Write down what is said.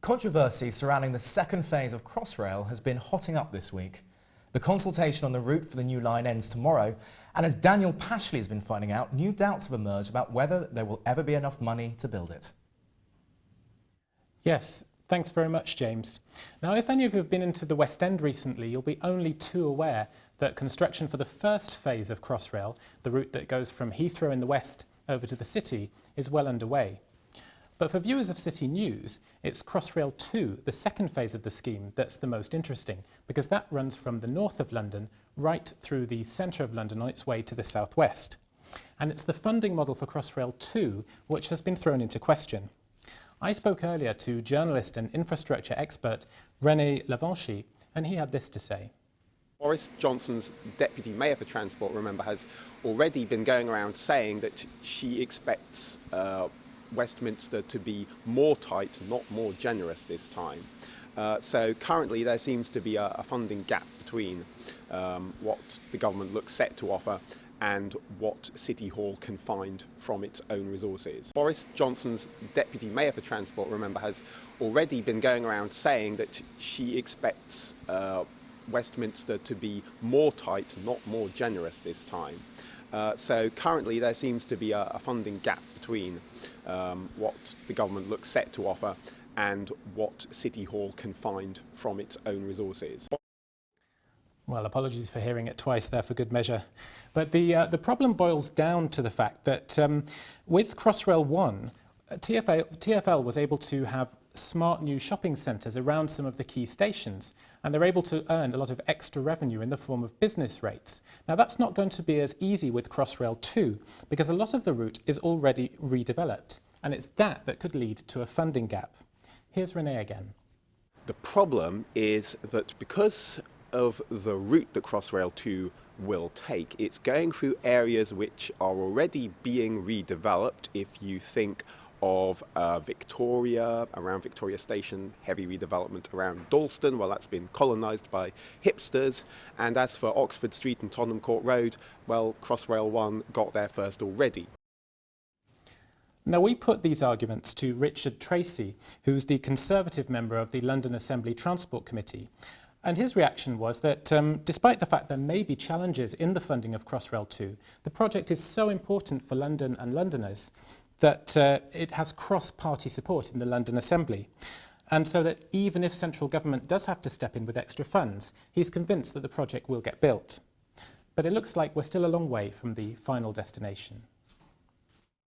Controversy surrounding the second phase of Crossrail has been hotting up this week. The consultation on the route for the new line ends tomorrow, and as Daniel Pashley has been finding out, new doubts have emerged about whether there will ever be enough money to build it. Yes, thanks very much, James. Now, if any of you have been into the West End recently, you'll be only too aware that construction for the first phase of Crossrail, the route that goes from Heathrow in the west over to the city, is well underway. But for viewers of City News, it's Crossrail 2, the second phase of the scheme, that's the most interesting, because that runs from the north of London right through the centre of London on its way to the southwest. And it's the funding model for Crossrail 2 which has been thrown into question. I spoke earlier to journalist and infrastructure expert René Lavanchy, and he had this to say. Boris Johnson's Deputy Mayor for Transport, remember, has already been going around saying that she expects Westminster to be more tight, not more generous this time. So currently there seems to be a funding gap between what the government looks set to offer and what City Hall can find from its own resources. Boris Johnson's Deputy Mayor for Transport, remember, has already been going around saying that she expects Westminster to be more tight, not more generous this time. So currently there seems to be a funding gap between what the government looks set to offer and what City Hall can find from its own resources. Well, apologies for hearing it twice there for good measure. But the problem boils down to the fact that with Crossrail 1, TfL was able to have smart new shopping centres around some of the key stations, and they're able to earn a lot of extra revenue in the form of business rates. Now, that's not going to be as easy with Crossrail 2, because a lot of the route is already redeveloped, and it's that could lead to a funding gap. Here's René again. The problem is that because of the route that Crossrail 2 will take, it's going through areas which are already being redeveloped. If you think of Victoria, around Victoria Station, heavy redevelopment around Dalston, well, that's been colonised by hipsters. And as for Oxford Street and Tottenham Court Road, well, Crossrail 1 got there first already. Now, we put these arguments to Richard Tracy, who's the Conservative member of the London Assembly Transport Committee. And his reaction was that despite the fact there may be challenges in the funding of Crossrail 2, the project is so important for London and Londoners that it has cross-party support in the London Assembly. And so that even if central government does have to step in with extra funds, he's convinced that the project will get built. But it looks like we're still a long way from the final destination.